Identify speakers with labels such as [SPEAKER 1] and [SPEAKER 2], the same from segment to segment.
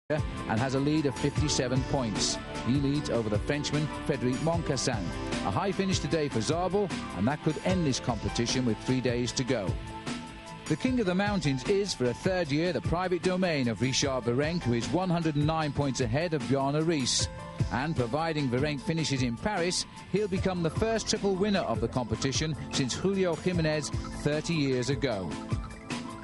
[SPEAKER 1] and has a lead of 57 points. He leads over the Frenchman Frédéric Moncassin. A high finish today for Zabel, and that could end this competition with 3 days to go. The King of the Mountains is, for a third year, the private domain of Richard Virenque, who is 109 points ahead of Bjarne Riis. And providing Virenque finishes in Paris, he'll become the first triple winner of the competition since Julio Jimenez 30 years ago.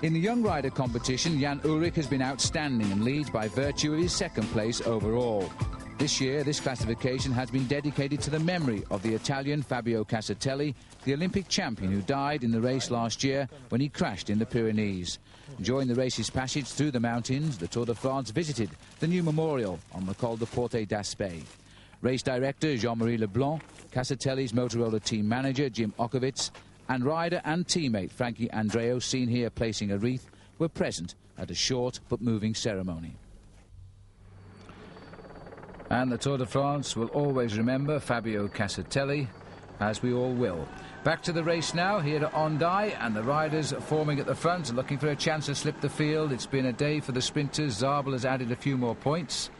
[SPEAKER 1] In the young rider competition, Jan Ullrich has been outstanding and leads by virtue of his second place overall. This year, this classification has been dedicated to the memory of the Italian Fabio Casatelli, the Olympic champion who died in the race last year when he crashed in the Pyrenees. During the race's passage through the mountains, the Tour de France visited the new memorial on the Col de Porte d'Aspet. Race director Jean-Marie Leblanc, Casatelli's Motorola team manager Jim Okowitz, and rider and teammate Frankie Andreu, seen here placing a wreath, were present at a short but moving ceremony. And the Tour de France will always remember Fabio Casatelli, as we all will. Back to the race now, here at Hendaye, and the riders forming at the front, looking for a chance to slip the field. It's been a day for the sprinters. Zabel has added a few more points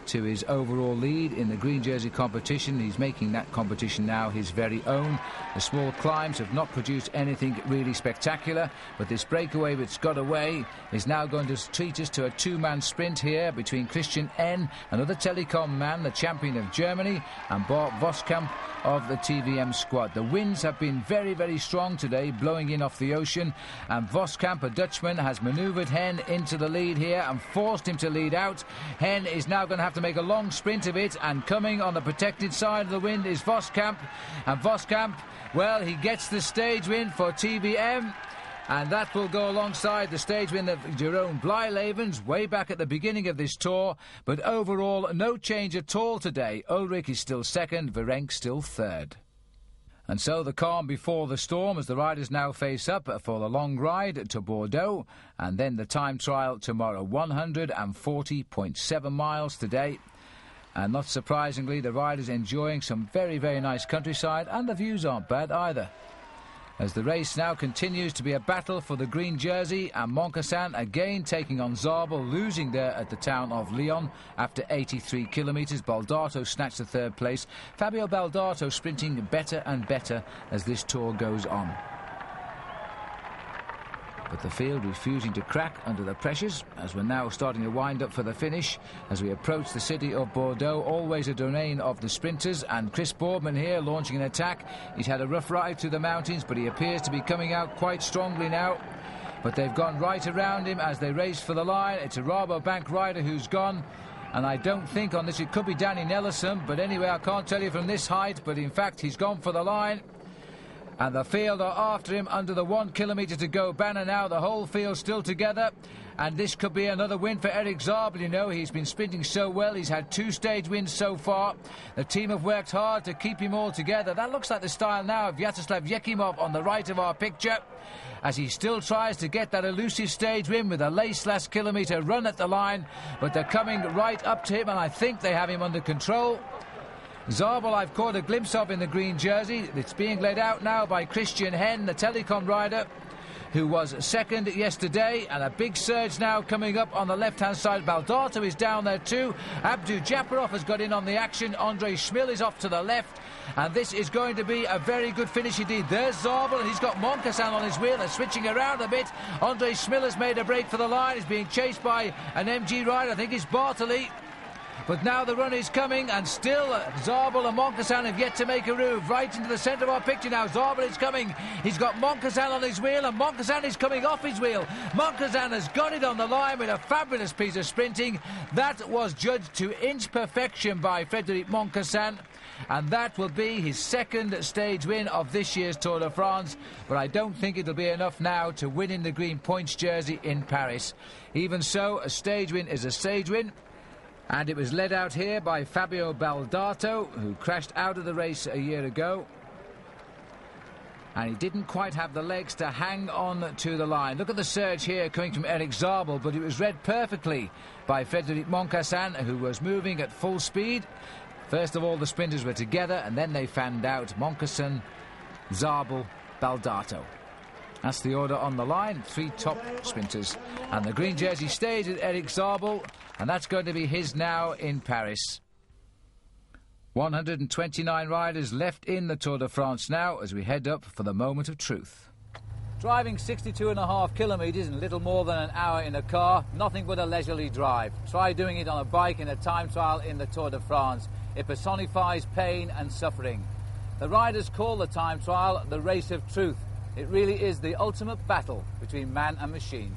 [SPEAKER 1] to his overall lead in the green jersey competition. He's making that competition now his very own. The small climbs have not produced anything really spectacular, but this breakaway which got away is now going to treat us to a two-man sprint here between Christian N, another Telecom man, the champion of Germany, and Bart Voskamp of the TVM squad. The winds have been very, very strong today, blowing in off the ocean, and Voskamp, a Dutchman, has manoeuvred Hen into the lead here and forced him to lead out. Hen is now going to have to make a long sprint of it, and coming on the protected side of the wind is Voskamp, and Voskamp, well, he gets the stage win for TVM. And that will go alongside the stage win of Jeroen Blijlevens way back at the beginning of this tour. But overall, no change at all today. Ullrich is still second, Virenque still third. And so the calm before the storm as the riders now face up for the long ride to Bordeaux. And then the time trial tomorrow, 140.7 miles today. And not surprisingly, the riders enjoying some very, very nice countryside, and the views aren't bad either. As the race now continues to be a battle for the green jersey, and Moncassin again taking on Zabel, losing there at the town of Lyon after 83 kilometres. Baldato snatched the third place. Fabio Baldato sprinting better and better as this tour goes on. But the field refusing to crack under the pressures as we're now starting to wind up for the finish as we approach the city of Bordeaux, always a domain of the sprinters, and Chris Boardman here launching an attack. He's had a rough ride through the mountains, but he appears to be coming out quite strongly now. But they've gone right around him as they race for the line. It's a Rabobank rider who's gone, and I don't think on this it could be Danny Nelson, but anyway I can't tell you from this height, but in fact he's gone for the line. And the field are after him under the 1 kilometre to go banner now. The whole field still together. And this could be another win for Eric Zabel. You know, he's been sprinting so well. He's had 2 stage wins so far. The team have worked hard to keep him all together. That looks like the style now of Vyacheslav Yekimov on the right of our picture, as he still tries to get that elusive stage win with a last kilometre run at the line. But they're coming right up to him, and I think they have him under control. Zabel I've caught a glimpse of in the green jersey. It's being led out now by Christian Hen, the Telecom rider, who was second yesterday, and a big surge now coming up on the left-hand side. Baldato is down there too. Abdu Japarov has got in on the action. André Schmil is off to the left, and this is going to be a very good finish indeed. There's Zabel, and he's got Moncassin on his wheel. They're switching around a bit. André Schmil has made a break for the line. He's being chased by an MG rider. I think it's Bartoli. But now the run is coming, and still Zabel and Moncassin have yet to make a move. Right into the centre of our picture now. Zabel is coming. He's got Moncassin on his wheel, and Moncassin is coming off his wheel. Moncassin has got it on the line with a fabulous piece of sprinting. That was judged to inch perfection by Frédéric Moncassin, and that will be his second stage win of this year's Tour de France. But I don't think it'll be enough now to win in the green points jersey in Paris. Even so, a stage win is a stage win. And it was led out here by Fabio Baldato, who crashed out of the race a year ago. And he didn't quite have the legs to hang on to the line. Look at the surge here coming from Eric Zabel, but it was read perfectly by Frédéric Moncassin, who was moving at full speed. First of all, the sprinters were together, and then they fanned out. Moncassin, Zabel, Baldato. That's the order on the line, 3 top sprinters. And the green jersey stayed at Eric Zabel, and that's going to be his now in Paris. 129 riders left in the Tour de France now as we head up for the moment of truth. Driving 62.5 kilometres in little more than an hour in a car, nothing but a leisurely drive. Try doing it on a bike in a time trial in the Tour de France. It personifies pain and suffering. The riders call the time trial the race of truth. It really is the ultimate battle between man and machine.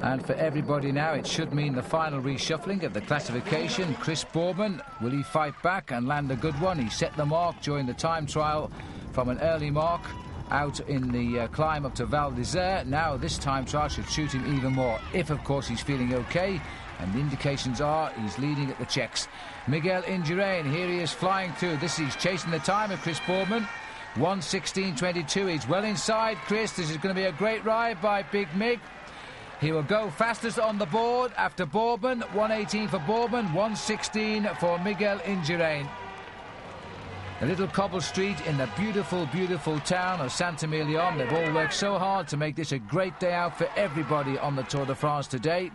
[SPEAKER 1] And for everybody now, it should mean the final reshuffling of the classification. Chris Boardman, will he fight back and land a good one? He set the mark during the time trial from an early mark out in the climb up to Val d'Isère. Now this time trial should suit him even more, if of course he's feeling okay, and the indications are he's leading at the checks. Miguel Indurain, here he is flying through. He's chasing the time of Chris Boardman. 1:16.22, he's well inside Chris. This is going to be a great ride by Big Mig. He will go fastest on the board after Boardman. 1:18 for Boardman, 1:16 for Miguel Indurain. A little cobble street in the beautiful, beautiful town of Saint-Emilion. They've all worked so hard to make this a great day out for everybody on the Tour de France today.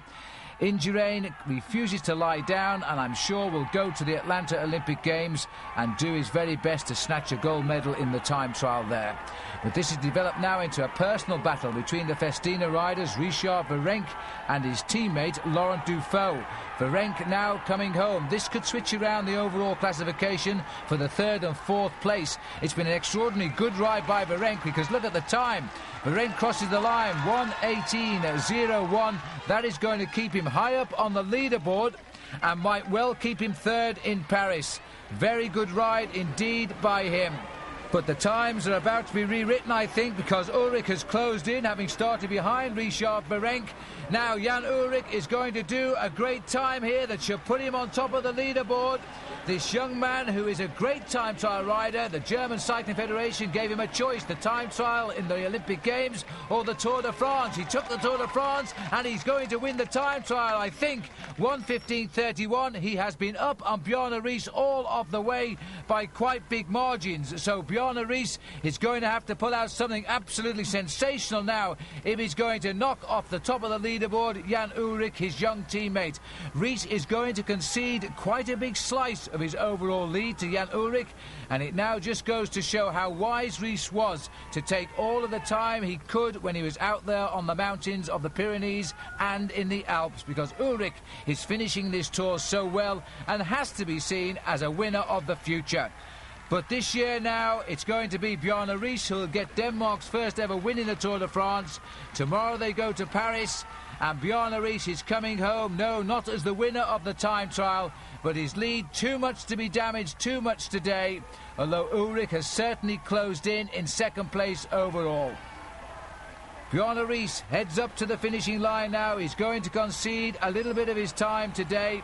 [SPEAKER 1] Indurain refuses to lie down, and I'm sure will go to the Atlanta Olympic Games and do his very best to snatch a gold medal in the time trial there. But this has developed now into a personal battle between the Festina riders, Richard Virenque and his teammate Laurent Dufaux. Virenque now coming home. This could switch around the overall classification for the third and fourth place. It's been an extraordinarily good ride by Virenque, because look at the time. Virenque crosses the line, 1:18.01. That is going to keep him high up on the leaderboard and might well keep him third in Paris. Very good ride indeed by him. But the times are about to be rewritten, I think, because Ullrich has closed in, having started behind Richard Virenque. Now Jan Ullrich is going to do a great time here that should put him on top of the leaderboard. This young man, who is a great time trial rider, the German Cycling Federation gave him a choice: the time trial in the Olympic Games or the Tour de France. He took the Tour de France, and he's going to win the time trial, I think. 1:15.31. He has been up on Bjarne Riis all of the way by quite big margins. So Bjarne Riis is going to have to pull out something absolutely sensational now if he's going to knock off the top of the leaderboard Jan Ullrich, his young teammate. Riis is going to concede quite a big slice of his overall lead to Jan Ullrich, and it now just goes to show how wise Riis was to take all of the time he could when he was out there on the mountains of the Pyrenees and in the Alps, because Ullrich is finishing this tour so well and has to be seen as a winner of the future. But this year now, it's going to be Bjarne Riis who will get Denmark's first ever win in the Tour de France. Tomorrow they go to Paris, and Bjarne Riis is coming home, no, not as the winner of the time trial, but his lead too much to be damaged, too much today, although Ullrich has certainly closed in second place overall. Bjarne Riis heads up to the finishing line now. He's going to concede a little bit of his time today,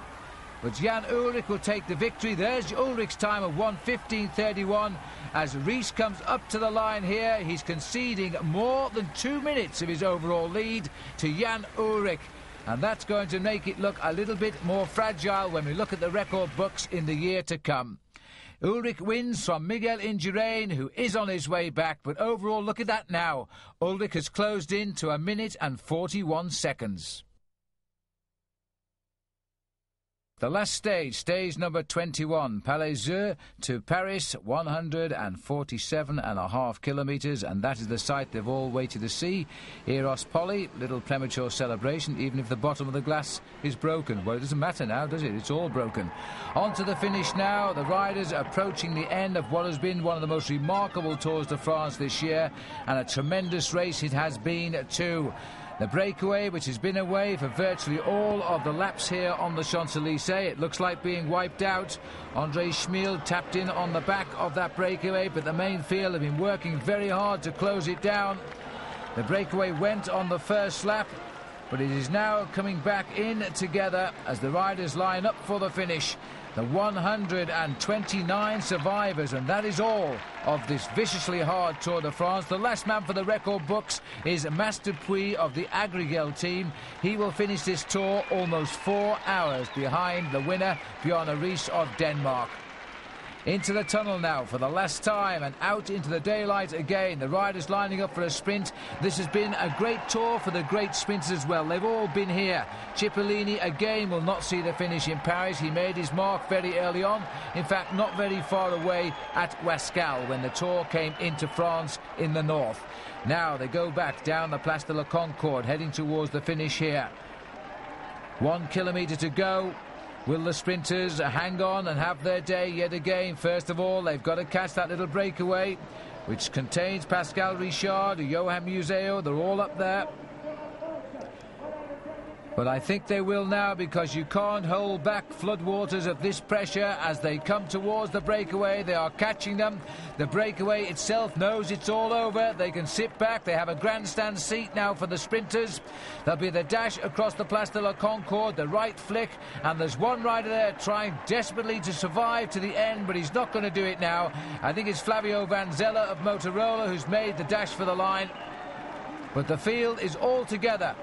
[SPEAKER 1] but Jan Ullrich will take the victory. There's Ullrich's time of 1:15.31. As Riis comes up to the line here, he's conceding more than 2 minutes of his overall lead to Jan Ullrich. And that's going to make it look a little bit more fragile when we look at the record books in the year to come. Ullrich wins from Miguel Indurain, who is on his way back, but overall, look at that now. Ullrich has closed in to 1 minute and 41 seconds. The last stage, stage number 21, Palais-Zur to Paris, 147.5 kilometres, and that is the sight they've all waited to see. Eros Poly, little premature celebration, even if the bottom of the glass is broken. Well, it doesn't matter now, does it? It's all broken. On to the finish now, the riders approaching the end of what has been one of the most remarkable Tours de France this year, and a tremendous race it has been too. The breakaway, which has been away for virtually all of the laps here on the Champs-Élysées, it looks like being wiped out. André Schmil tapped in on the back of that breakaway, but the main field have been working very hard to close it down. The breakaway went on the first lap, but it is now coming back in together as the riders line up for the finish. The 129 survivors, and that is all of this viciously hard Tour de France. The last man for the record books is Mas Dupuis of the Agrigel team. He will finish this tour almost 4 hours behind the winner, Bjarne Riis of Denmark. Into the tunnel now for the last time and out into the daylight again. The riders lining up for a sprint. This has been a great tour for the great sprinters as well. They've all been here. Cipollini again will not see the finish in Paris. He made his mark very early on. In fact, not very far away at Wascal when the Tour came into France in the north. Now they go back down the Place de la Concorde, heading towards the finish here. 1 kilometre to go. Will the sprinters hang on and have their day yet again? First of all, they've got to catch that little breakaway, which contains Pascal Richard, Johan Museeuw. They're all up there. But I think they will now, because you can't hold back floodwaters of this pressure as they come towards the breakaway. They are catching them. The breakaway itself knows it's all over. They can sit back. They have a grandstand seat now for the sprinters. There'll be the dash across the Place de la Concorde, the right flick, and there's one rider there trying desperately to survive to the end, but he's not going to do it now. I think it's Flavio Vanzella of Motorola who's made the dash for the line. But the field is all together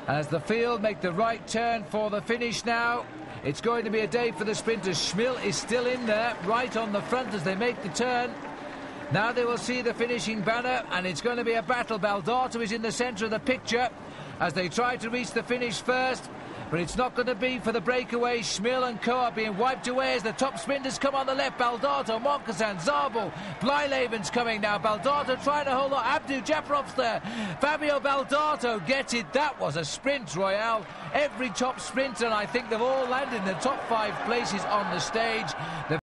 [SPEAKER 1] as the field make the right turn for the finish now. It's going to be a day for the sprinters. Schmil is still in there, right on the front as they make the turn. Now they will see the finishing banner, and it's going to be a battle. Baldato is in the centre of the picture as they try to reach the finish first, but it's not going to be for the breakaway. Schmil and Co are being wiped away as the top sprinters come on the left. Baldato, Moncousin, Zabel, Blyleven's coming now. Baldato trying to hold on. Abdou Japarov's there. Fabio Baldato gets it. That was a sprint, Royale. Every top sprinter, and I think they've all landed in the top 5 places on the stage.